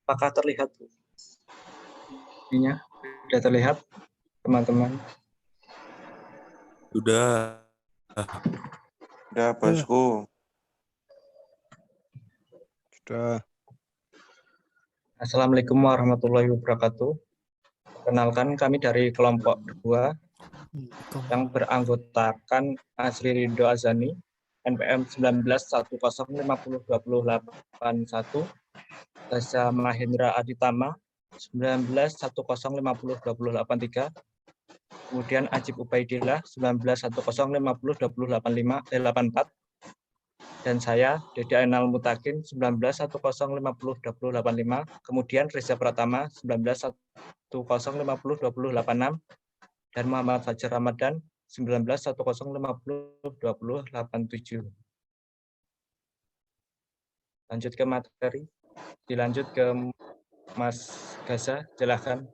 Apakah terlihat? Ininya sudah terlihat, teman-teman? Sudah. Sudah, bosku. Sudah. Assalamualaikum warahmatullahi wabarakatuh. Kenalkan, kami dari kelompok 2 yang beranggotakan Azri Ridho Azani, NPM 1910502081, Reza Mahendra Aditama 1910502083, kemudian Ajib Ubaidillah 1910502084, dan saya Dedi Ainal Mutakin 1910502085, kemudian Reza Pratama 1910502086, dan Muhammad Fajar Ramadan 1910502087. Lanjut ke materi, dilanjut ke Mas Gaza, silakan.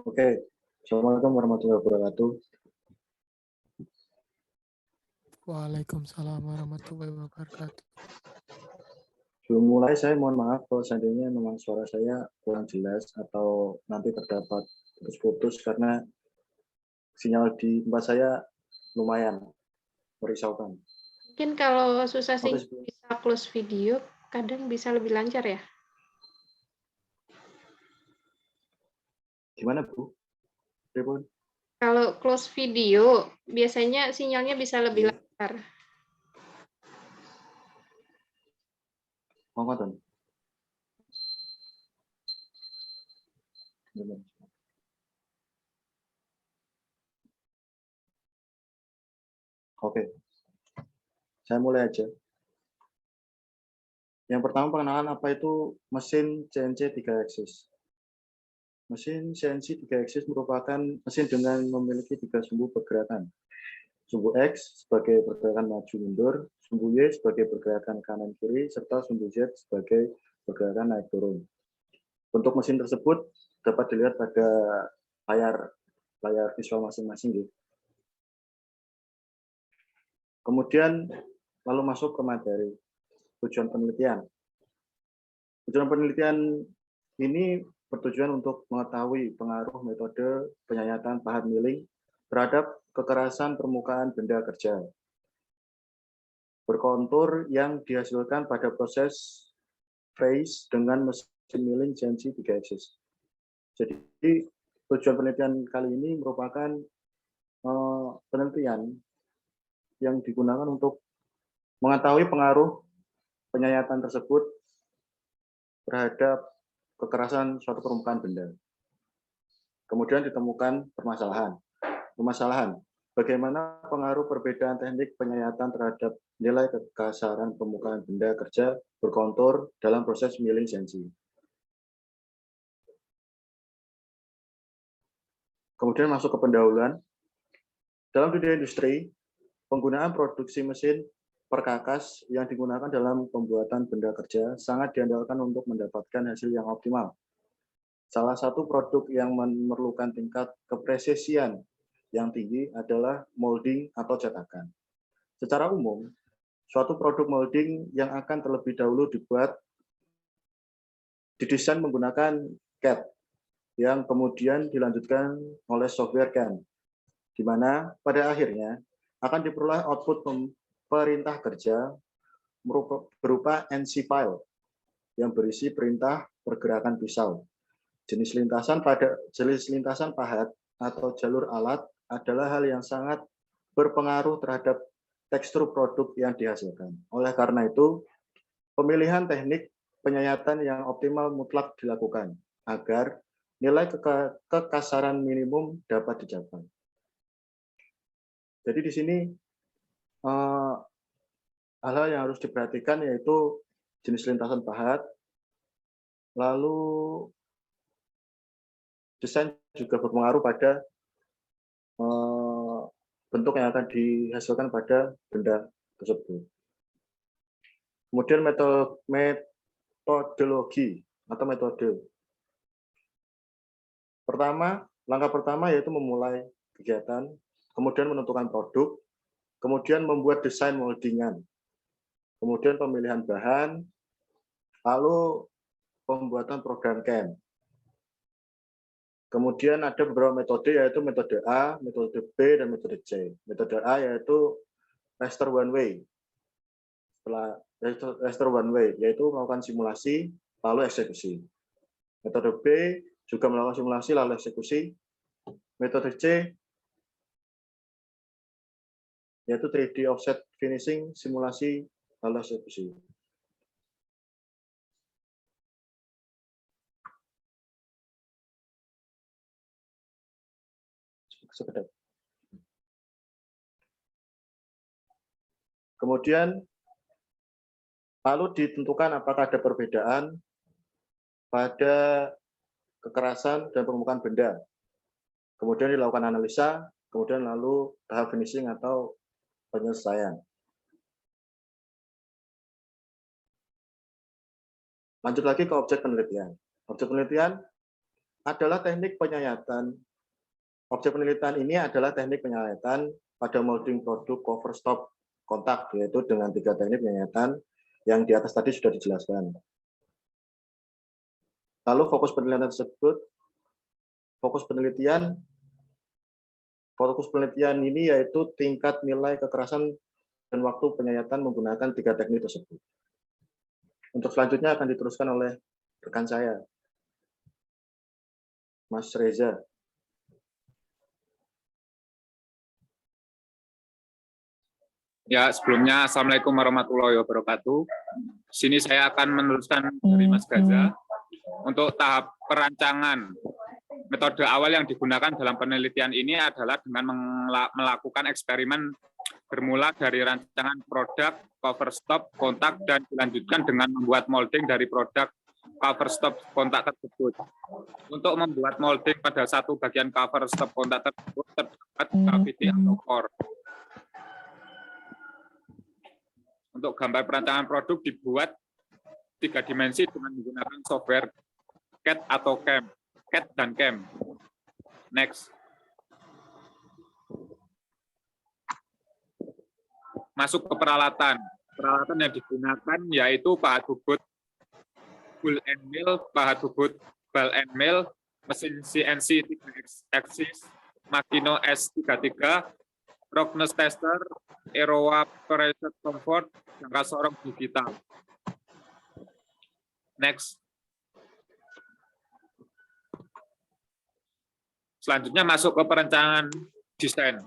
Oke, Assalamualaikum warahmatullahi wabarakatuh. Waalaikumsalam warahmatullahi wabarakatuh. Sebelum mulai, saya mohon maaf kalau seandainya memang suara saya kurang jelas atau nanti terdapat putus-putus karena sinyal di tempat saya lumayan merisaukan. Mungkin kalau susah sih Oke, bisa close video, kadang bisa lebih lancar ya. gimana Bu? Pripun? Kalau close video, biasanya sinyalnya bisa lebih Iya. lancar. Monggo. Oke, saya mulai aja. Yang pertama, pengenalan apa itu mesin CNC 3 aksis. Mesin CNC 3 aksis merupakan mesin dengan memiliki 3 sumbu pergerakan. Sumbu X sebagai pergerakan maju mundur, sumbu Y sebagai pergerakan kanan kiri, serta sumbu Z sebagai pergerakan naik turun. Untuk mesin tersebut dapat dilihat pada layar visual masing-masing. Kemudian lalu masuk ke materi. Tujuan penelitian. Tujuan penelitian ini bertujuan untuk mengetahui pengaruh metode penyayatan pahat milling terhadap kekerasan permukaan benda kerja berkontur yang dihasilkan pada proses phase dengan mesin milling CNC 3 aksis. Jadi tujuan penelitian kali ini merupakan penelitian yang digunakan untuk mengetahui pengaruh penyayatan tersebut terhadap kekerasan suatu permukaan benda. Kemudian ditemukan permasalahan. Bagaimana pengaruh perbedaan teknik penyayatan terhadap nilai kekasaran permukaan benda kerja berkontur dalam proses milling CNC. Kemudian masuk ke pendahuluan. Dalam dunia industri, penggunaan produksi mesin perkakas yang digunakan dalam pembuatan benda kerja sangat diandalkan untuk mendapatkan hasil yang optimal. Salah satu produk yang memerlukan tingkat kepresisian yang tinggi adalah molding atau cetakan. Secara umum, suatu produk molding yang akan terlebih dahulu didesain menggunakan CAD yang kemudian dilanjutkan oleh software CAM, di mana pada akhirnya akan diperoleh output perintah kerja berupa NC file yang berisi perintah pergerakan pisau. Jenis lintasan pahat atau jalur alat adalah hal yang sangat berpengaruh terhadap tekstur produk yang dihasilkan. Oleh karena itu, pemilihan teknik penyayatan yang optimal mutlak dilakukan agar nilai kekasaran minimum dapat dicapai. Jadi di sini hal-hal yang harus diperhatikan yaitu jenis lintasan pahat, lalu desain juga berpengaruh pada bentuk yang akan dihasilkan pada benda tersebut. Kemudian metodologi atau metode. Langkah pertama yaitu memulai kegiatan, kemudian menentukan produk, kemudian membuat desain moldingan. kemudian pemilihan bahan, lalu pembuatan program CAM. Kemudian ada beberapa metode, yaitu metode A, metode B, dan metode C. Metode A yaitu raster one way. Setelah raster one way, yaitu melakukan simulasi, lalu eksekusi. Metode B juga melakukan simulasi, lalu eksekusi. Metode C yaitu 3D offset finishing, simulasi, lalu eksekusi. Sekedar. Kemudian lalu ditentukan apakah ada perbedaan pada kekerasan dan permukaan benda. Kemudian dilakukan analisa, kemudian lalu tahap finishing atau penyelesaian. Lanjut lagi ke objek penelitian. Objek penelitian adalah teknik penyayatan. Objek penelitian ini adalah teknik penyayatan pada molding produk cover stop kontak, yaitu dengan 3 teknik penyayatan yang di atas tadi sudah dijelaskan. Lalu fokus penelitian tersebut, fokus penelitian ini yaitu tingkat nilai kekerasan dan waktu penyayatan menggunakan 3 teknik tersebut. Untuk selanjutnya akan diteruskan oleh rekan saya, Mas Reza. Ya, sebelumnya Assalamualaikum warahmatullahi wabarakatuh. Sini saya akan meneruskan dari Mas Gaza untuk tahap perancangan. Metode awal yang digunakan dalam penelitian ini adalah dengan melakukan eksperimen bermula dari rancangan produk, cover stop, kontak, dan dilanjutkan dengan membuat molding dari produk cover stop kontak tersebut. Untuk membuat molding pada satu bagian cover stop kontak tersebut terdapat cavity atau core. Untuk gambar perancangan produk dibuat 3 dimensi dengan menggunakan software CAD atau CAM. CAD dan CAM. Next. Masuk ke peralatan. Peralatan yang digunakan yaitu pahat bubut bull and mill, pahat bubut ball and mill, mesin CNC 3-axis, Makino S33, roughness tester, Aerowa pressure comfort, jangka sorong digital. Next. Selanjutnya masuk ke perencanaan desain.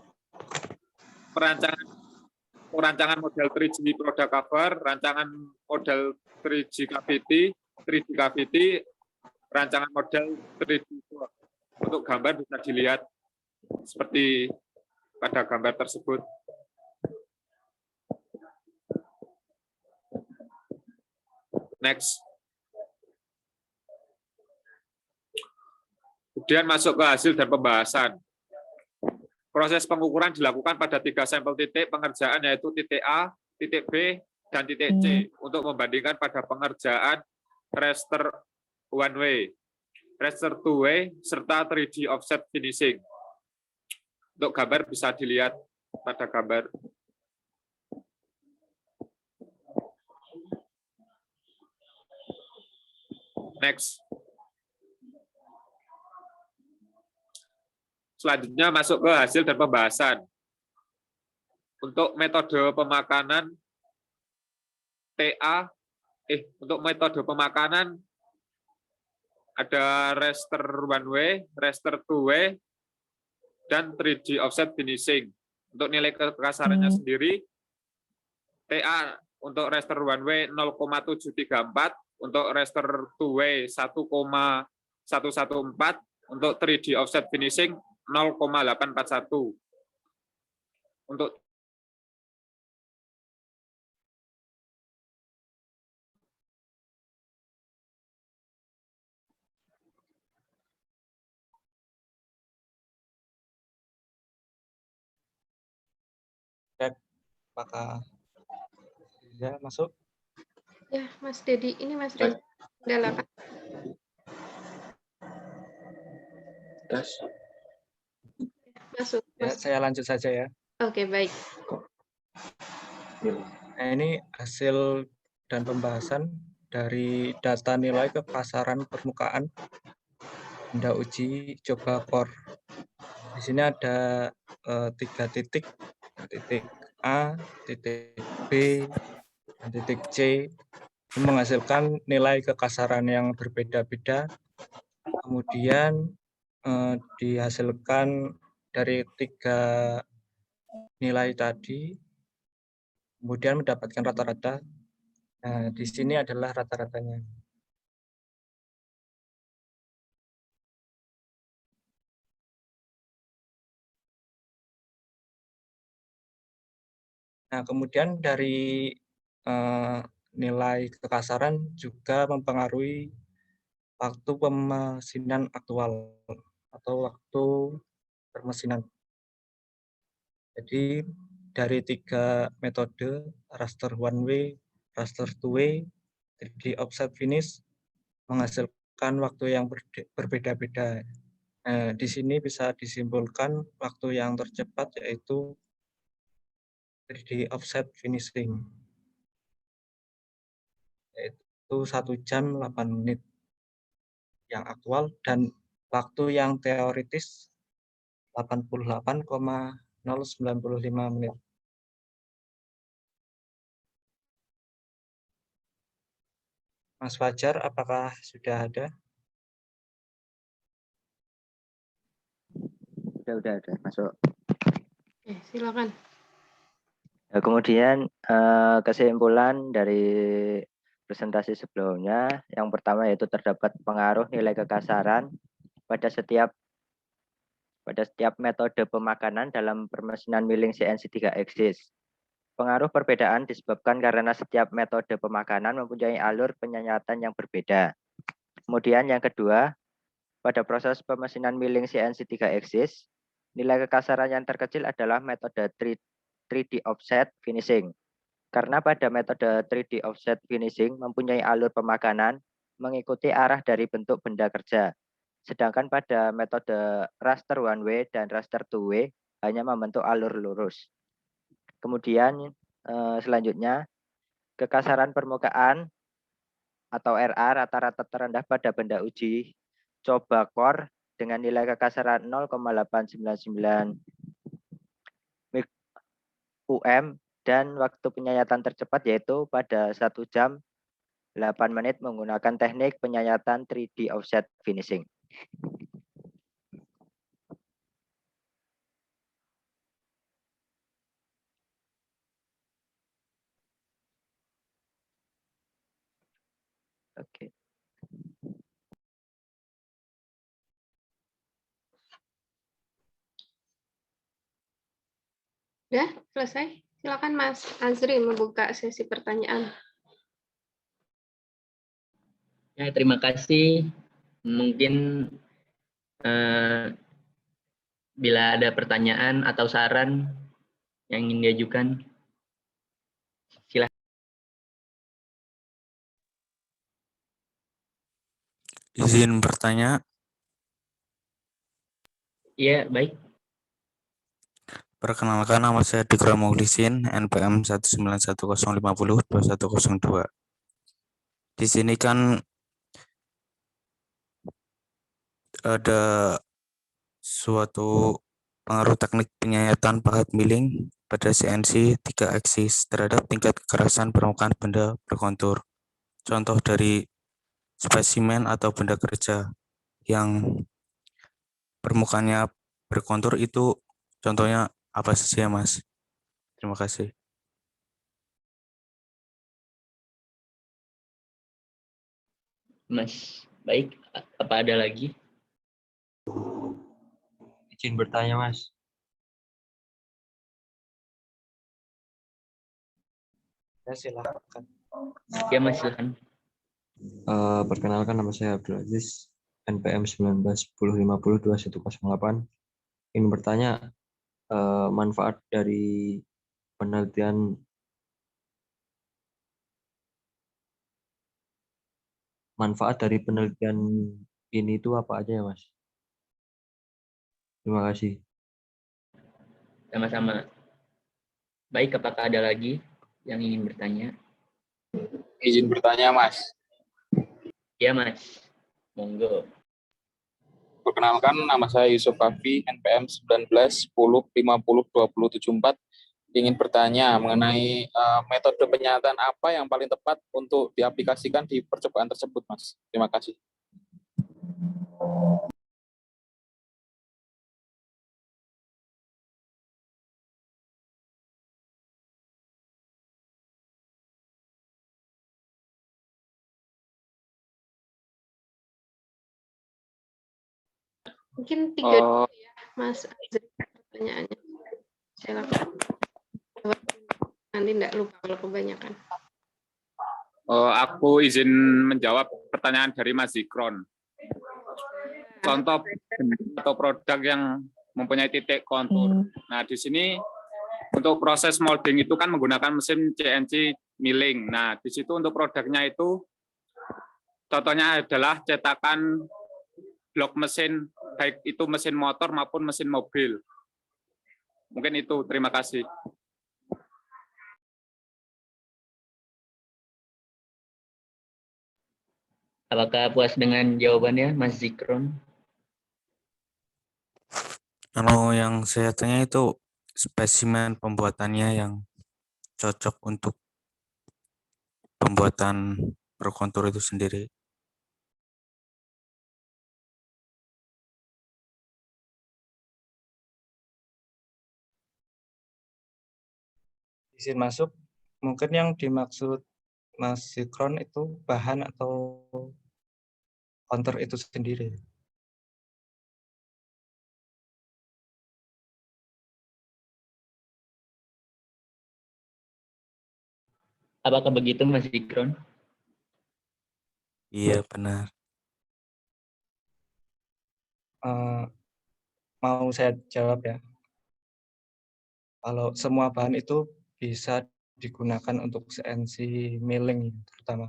Perancangan model 3G product cover, rancangan model 3G cavity, rancangan model 3D core. Untuk gambar bisa dilihat seperti pada gambar tersebut. Next. Kemudian masuk ke hasil dan pembahasan. Proses pengukuran dilakukan pada 3 sampel titik pengerjaan, yaitu titik A, titik B, dan titik C, untuk membandingkan pada pengerjaan raster one way, raster two way, serta 3D offset finishing. Untuk gambar bisa dilihat pada gambar. Next. Selanjutnya masuk ke hasil dan pembahasan. Untuk metode pemakanan untuk metode pemakanan ada raster one way, raster two way, dan 3D offset finishing. Untuk nilai kekasarannya sendiri, TA untuk raster one way 0,734, untuk raster two way 1,114, untuk 3D offset finishing 0,841. Untuk apakah ya masuk? Ya, Mas Dedi, ini Mas Reza. Silakan. Tes. Masuk. Ya, Mas. saya lanjut saja ya. Oke, baik. Nah, ini hasil dan pembahasan dari data nilai kekasaran permukaan benda uji coba core. Di sini ada 3 titik, titik A, titik B, dan titik C, menghasilkan nilai kekasaran yang berbeda-beda. Kemudian dihasilkan dari 3 nilai tadi, kemudian mendapatkan rata-rata. Nah, di sini adalah rata-ratanya. Nah, kemudian dari nilai kekasaran juga mempengaruhi waktu pemesinan aktual atau waktu permesinan. Jadi dari 3 metode, raster one way, raster two way, 3D offset finish, menghasilkan waktu yang berbeda-beda. Nah, di sini bisa disimpulkan waktu yang tercepat yaitu 3D offset finishing, yaitu 1 jam 8 menit yang aktual, dan waktu yang teoritis 88,095 menit. Mas Fajar, apakah sudah ada? Udah masuk. Silakan. Nah, kemudian kesimpulan dari presentasi sebelumnya, yang pertama yaitu terdapat pengaruh nilai kekasaran pada setiap metode pemakanan dalam permesinan milling CNC 3 axis. Pengaruh perbedaan disebabkan karena setiap metode pemakanan mempunyai alur penyayatan yang berbeda. Kemudian yang kedua, pada proses pemesinan milling CNC 3 axis, nilai kekasaran yang terkecil adalah metode 3D offset finishing. Karena pada metode 3D offset finishing mempunyai alur pemakanan mengikuti arah dari bentuk benda kerja. Sedangkan pada metode raster one way dan raster two way hanya membentuk alur lurus. Kemudian selanjutnya, kekasaran permukaan atau RA rata-rata terendah pada benda uji coba core dengan nilai kekasaran 0,899 UM dan waktu penyayatan tercepat yaitu pada 1 jam 8 menit menggunakan teknik penyayatan 3D offset finishing. Oke. Udah selesai? Silakan Mas Azri membuka sesi pertanyaan. Ya, terima kasih. Mungkin bila ada pertanyaan atau saran yang ingin diajukan, silakan. Izin bertanya. Iya, baik. Perkenalkan, nama saya Dikra Mukhlisin, NPM 19105021002. Di sini kan ada suatu pengaruh teknik penyayatan pahat milling pada CNC 3 axis terhadap tingkat kekerasan permukaan benda berkontur. Contoh dari spesimen atau benda kerja yang permukaannya berkontur itu contohnya apa saja, Mas? Terima kasih. Mas, baik. Apa ada lagi? Izin bertanya, Mas. Ya, silakan. Ya, Mas, silakan. Perkenalkan, nama saya Abdul Aziz, NPM 1910502108. Ingin bertanya manfaat dari penelitian ini itu apa aja ya, Mas? Terima kasih. Sama-sama. Baik, apakah ada lagi? yang ingin bertanya? Izin bertanya, Mas. Ya, Mas. Monggo. Perkenalkan, nama saya Yusuf Kafi, NPM 19 10 50 20 74. Ingin bertanya mengenai metode penyataan apa yang paling tepat untuk diaplikasikan di percobaan tersebut, Mas. Terima kasih. Mungkin 3 dulu ya, Mas Azri, pertanyaannya. Silakan. Nanti enggak lupa kalau kebanyakan. Aku izin menjawab pertanyaan dari Mas Zikron. Contoh atau produk yang mempunyai titik kontur. Nah, di sini untuk proses molding itu kan menggunakan mesin CNC milling. Nah, di situ untuk produknya itu contohnya adalah cetakan blok mesin, baik itu mesin motor maupun mesin mobil. Mungkin itu, terima kasih. Apakah puas dengan jawabannya, Mas Zikron? Kalau yang saya tanya itu spesimen pembuatannya yang cocok untuk pembuatan berkontur itu sendiri. Izin masuk, mungkin yang dimaksud Mas Zikron itu bahan atau kontur itu sendiri. Apakah begitu, Mas Zikron? Iya, benar. Mau saya jawab ya. Kalau semua bahan itu bisa digunakan untuk CNC milling terutama.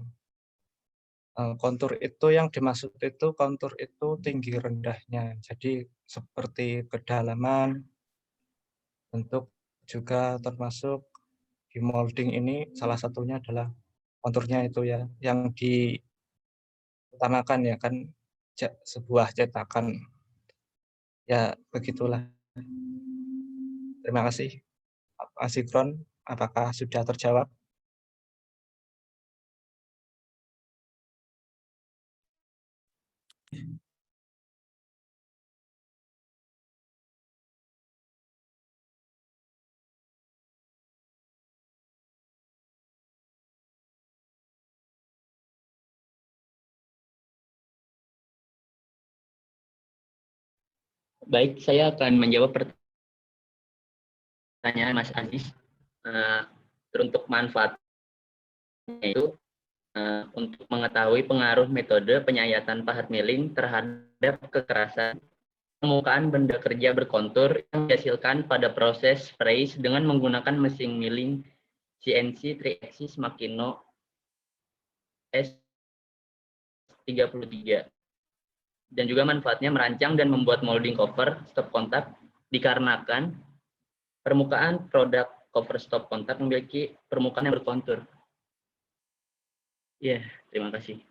Kontur itu yang dimaksud itu kontur itu tinggi rendahnya. Jadi seperti kedalaman, bentuk juga termasuk di molding ini salah satunya adalah konturnya itu ya yang diutamakan ya kan sebuah cetakan. Ya begitulah. Terima kasih. Pak Zikron, apakah sudah terjawab? Baik, saya akan menjawab pertanyaan Mas Aziz. Teruntuk manfaatnya itu untuk mengetahui pengaruh metode penyayatan pahat milling terhadap kekerasan permukaan benda kerja berkontur yang dihasilkan pada proses freeze dengan menggunakan mesin milling CNC 3-axis Makino S33. Dan juga manfaatnya merancang dan membuat molding cover stop kontak dikarenakan permukaan produk cover stop kontak memiliki permukaan yang berkontur. Ya, terima kasih.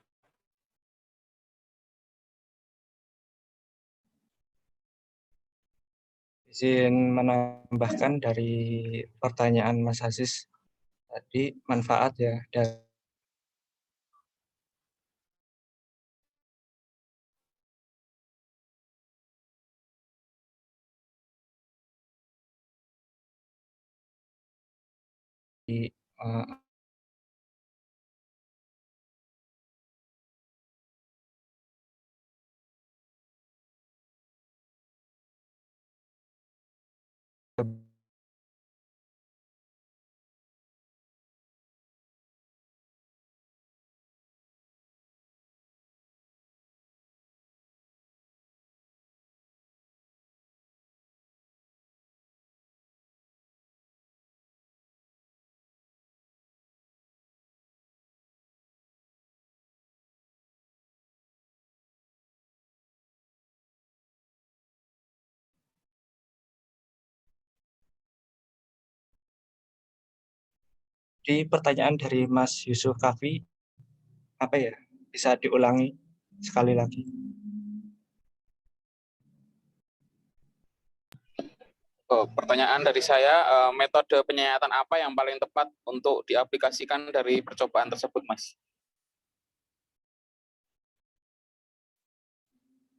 Izin menambahkan dari pertanyaan Mas Aziz tadi manfaat ya dari Tadi pertanyaan dari Mas Yusuf Kafi, apa ya? Bisa diulangi sekali lagi? Oh, pertanyaan dari saya, metode penyayatan apa yang paling tepat untuk diaplikasikan dari percobaan tersebut, Mas?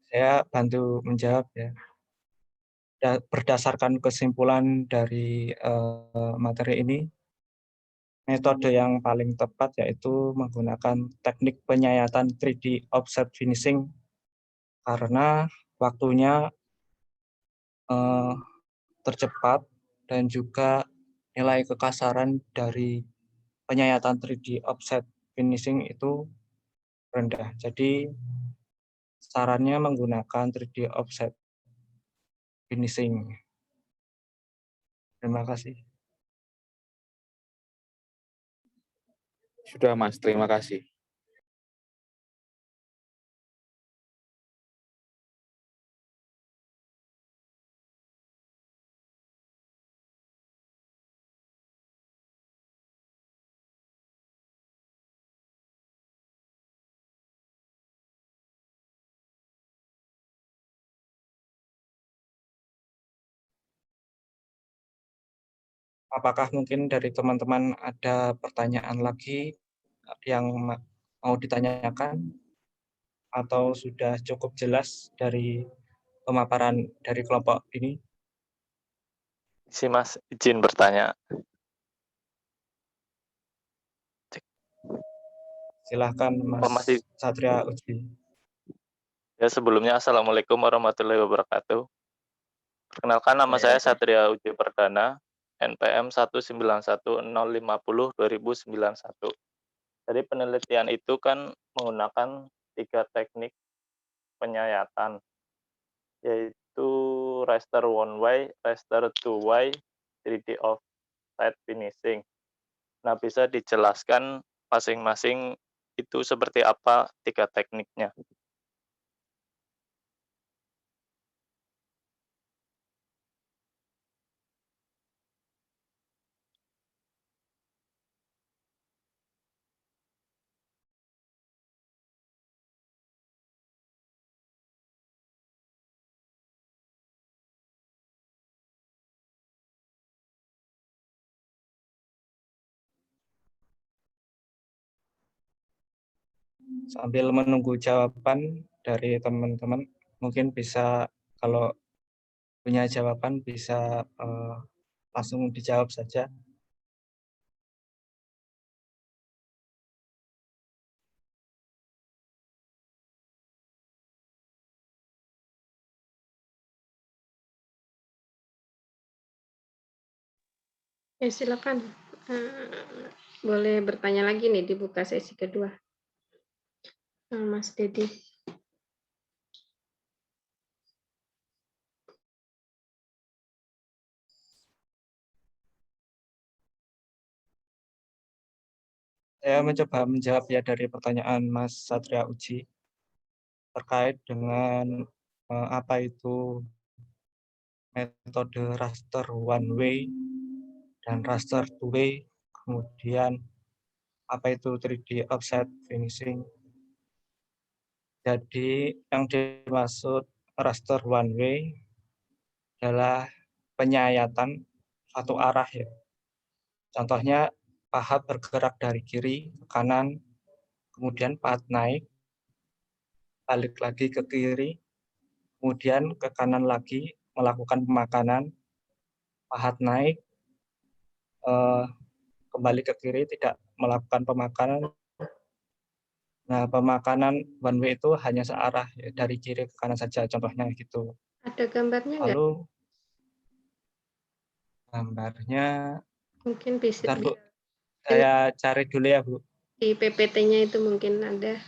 Saya bantu menjawab ya. Berdasarkan kesimpulan dari materi ini, metode yang paling tepat yaitu menggunakan teknik penyayatan 3D offset finishing karena waktunya tercepat dan juga nilai kekasaran dari penyayatan 3D offset finishing itu rendah. Jadi sarannya menggunakan 3D offset finishing. Terima kasih. Sudah, Mas. Terima kasih. Apakah mungkin dari teman-teman ada pertanyaan lagi yang mau ditanyakan atau sudah cukup jelas dari pemaparan dari kelompok ini? Si Mas, izin bertanya. Silahkan Mas Satria Uji. Ya, sebelumnya Assalamualaikum warahmatullahi wabarakatuh. Perkenalkan, nama saya Satria Uji Perdana, NPM 1911050-2091. Jadi penelitian itu kan menggunakan 3 teknik penyayatan, yaitu raster one way, raster two way, 3D offset finishing. Nah, bisa dijelaskan masing-masing itu seperti apa 3 tekniknya? Sambil menunggu jawaban dari teman-teman, mungkin bisa kalau punya jawaban bisa langsung dijawab saja. Ya, silakan. Boleh bertanya lagi nih, dibuka sesi kedua. Mas Dedi. Saya mencoba menjawab ya dari pertanyaan Mas Satria Uji terkait dengan apa itu metode raster one way dan raster two way, kemudian apa itu 3D offset finishing. Jadi yang dimaksud raster one way adalah penyayatan satu arah ya. Contohnya pahat bergerak dari kiri ke kanan, kemudian pahat naik, balik lagi ke kiri, kemudian ke kanan lagi melakukan pemakanan, pahat naik, kembali ke kiri tidak melakukan pemakanan. Nah, pemakanan one way itu hanya searah ya, dari kiri ke kanan saja, contohnya gitu. Ada gambarnya nggak? Lalu gambarnya mungkin bisa Bu, saya cari dulu ya Bu. Di PPT-nya itu mungkin ada.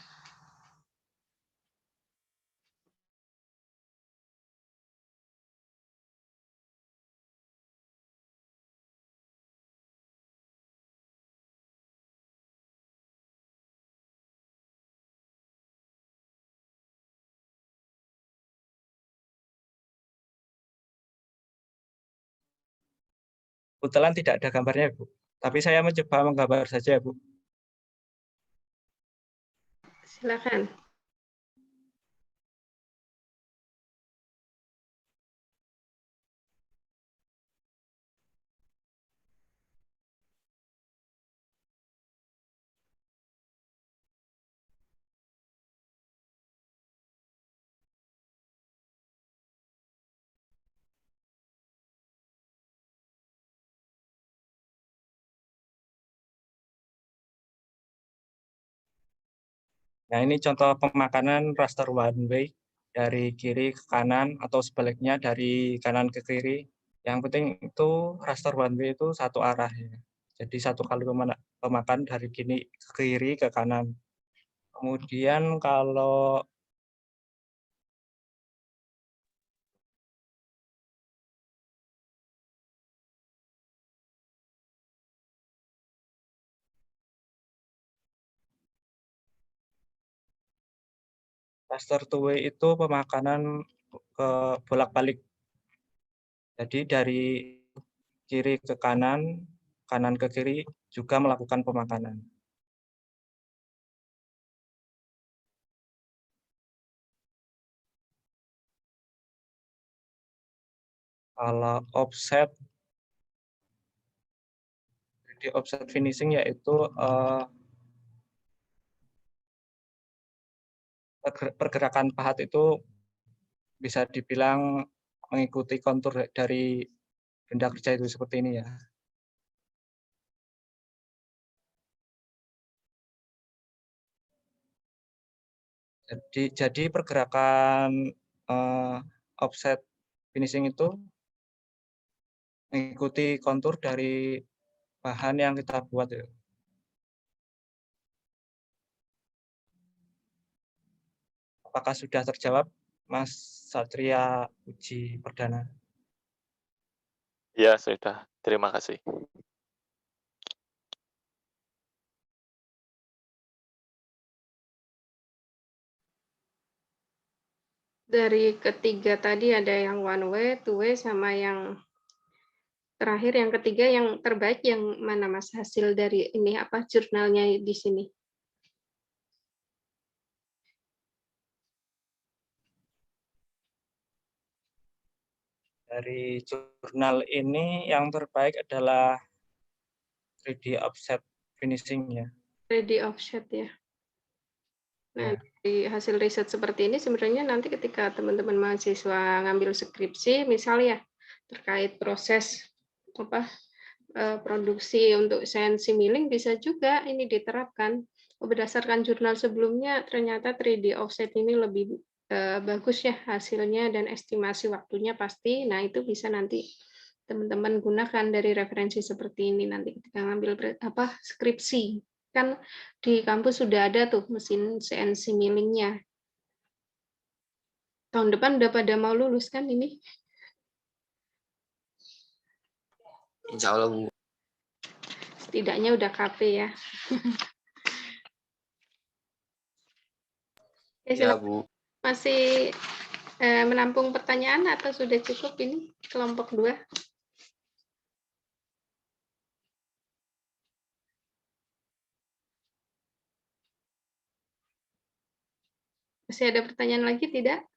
Kebetulan tidak ada gambarnya Bu. Tapi saya mencoba menggambar saja, Bu. Silakan. Nah, ini contoh pemakanan raster one way dari kiri ke kanan atau sebaliknya dari kanan ke kiri. Yang penting itu raster one way itu satu arah ya. Jadi satu kali pemakan dari kiri ke kanan. Kemudian kalau raster two way itu pemakanan ke bolak-balik. Jadi dari kiri ke kanan, kanan ke kiri juga melakukan pemakanan. Kalau offset, di offset finishing yaitu pergerakan pahat itu bisa dibilang mengikuti kontur dari benda kerja itu seperti ini ya. Jadi pergerakan offset finishing itu mengikuti kontur dari bahan yang kita buat ya. Apakah sudah terjawab, Mas Satria Uji Perdana? Ya, sudah. Terima kasih. Dari ketiga tadi ada yang one way, two way, sama yang terakhir, yang ketiga, yang terbaik yang mana Mas hasil dari ini apa jurnalnya di sini? Dari jurnal ini yang terbaik adalah 3D offset finishing ya. 3D offset ya. Nah, di hasil riset seperti ini sebenarnya nanti ketika teman-teman mahasiswa ngambil skripsi, misalnya terkait proses produksi untuk CNC milling, bisa juga ini diterapkan. Berdasarkan jurnal sebelumnya, ternyata 3D offset ini lebih bagus ya hasilnya dan estimasi waktunya pasti. Nah, itu bisa nanti teman-teman gunakan dari referensi seperti ini nanti ketika ngambil skripsi. Kan di kampus sudah ada tuh mesin CNC millingnya. Tahun depan udah pada mau lulus kan ini? Insya Allah, Bu. Setidaknya udah KP ya. Ya, Bu. Masih menampung pertanyaan atau sudah cukup ini kelompok 2? Masih ada pertanyaan lagi tidak?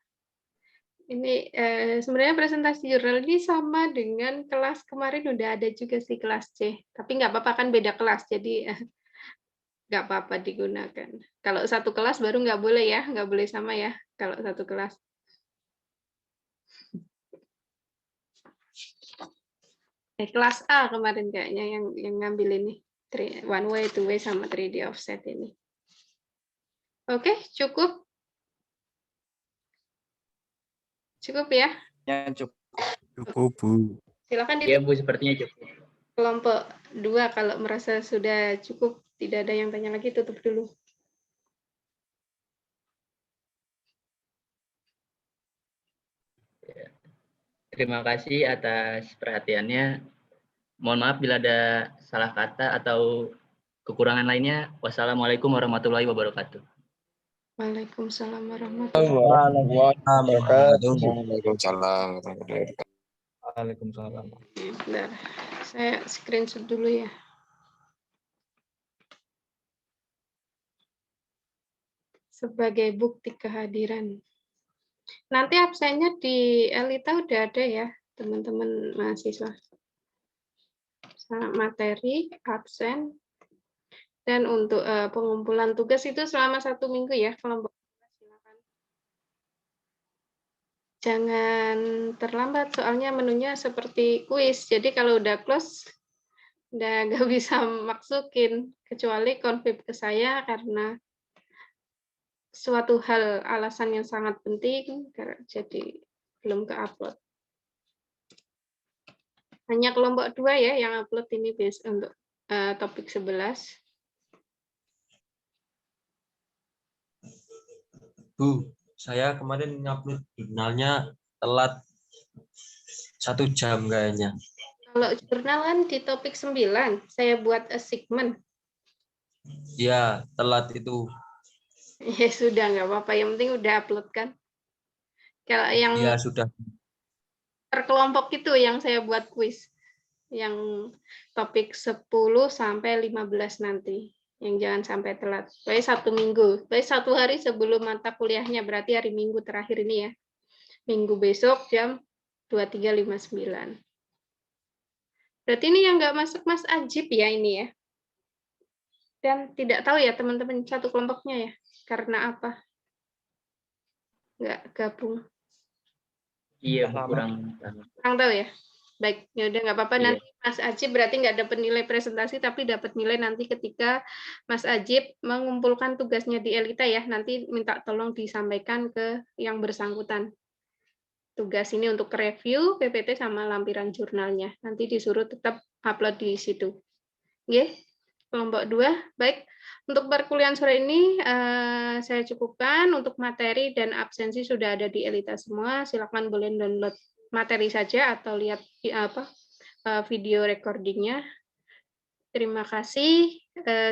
Ini sebenarnya presentasi jurnal ini sama dengan kelas kemarin udah ada juga sih kelas C. Tapi nggak apa-apa kan beda kelas, jadi nggak apa-apa digunakan. Kalau satu kelas baru nggak boleh ya, nggak boleh sama ya kalau satu kelas. Kelas A kemarin kayaknya yang ngambil ini. One way, two way, sama 3D offset ini. Oke, cukup. Cukup ya? Ya, cukup. Cukup, Bu. Silakan Ya, Bu, sepertinya cukup. Kelompok 2 kalau merasa sudah cukup, tidak ada yang tanya lagi, tutup dulu. Terima kasih atas perhatiannya. Mohon maaf bila ada salah kata atau kekurangan lainnya. Wassalamualaikum warahmatullahi wabarakatuh. Waalaikumsalam warahmatullahi Waalaikumsalam. Waalaikumsalam. wabarakatuh. Bentar, saya screenshot dulu ya. sebagai bukti kehadiran. Nanti absennya di Elita udah ada ya, teman-teman mahasiswa. Materi, absen, dan untuk pengumpulan tugas itu selama 1 minggu ya, kelompok. Silakan. Jangan terlambat, soalnya menunya seperti kuis. Jadi kalau udah close, udah nggak bisa masukin, kecuali konfirm ke saya karena suatu hal alasan yang sangat penting, jadi belum ke-upload. Hanya kelompok 2 ya yang upload ini untuk topik 11. Bu, saya kemarin ngupload jurnalnya telat 1 jam kayaknya. Kalau jurnal kan di topik 9, saya buat assignment. Ya, telat itu. Ya sudah, nggak apa-apa. Yang penting udah upload kan. Kalau yang Ya, sudah. per kelompok itu yang saya buat kuis. Yang topik 10 sampai 15 nanti. Yang jangan sampai telat. Baik 1 minggu. Baik 1 hari sebelum mata kuliahnya. Berarti hari Minggu terakhir ini ya. Minggu besok jam 23.59. Berarti ini yang nggak masuk Mas Ajib ya ini ya. Dan tidak tahu ya teman-teman satu kelompoknya ya. Karena apa? Nggak gabung. Iya, kurang tahu ya. Baik, ya udah nggak apa-apa. Iya. Nanti Mas Ajib berarti nggak dapat nilai presentasi, tapi dapat nilai nanti ketika Mas Ajib mengumpulkan tugasnya di Elita ya. Nanti minta tolong disampaikan ke yang bersangkutan. Tugas ini untuk review PPT sama lampiran jurnalnya. Nanti disuruh tetap upload di situ. Oke, kelompok 2. Baik, untuk perkuliahan sore ini saya cukupkan. Untuk materi dan absensi sudah ada di Elita semua. Silakan boleh download materi saja atau lihat video recordingnya. Terima kasih.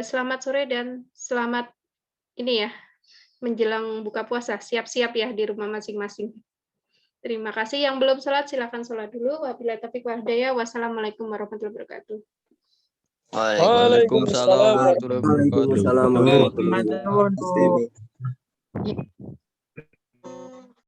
Selamat sore dan selamat ini ya menjelang buka puasa. Siap-siap ya di rumah masing-masing. Terima kasih. Yang belum sholat silakan sholat dulu. Wabillahi taufiq wal hidayah. Wassalamualaikum warahmatullahi wabarakatuh. Waalaikumsalam warahmatullahi wabarakatuh. Waalaikumsalam warahmatullahi wabarakatuh.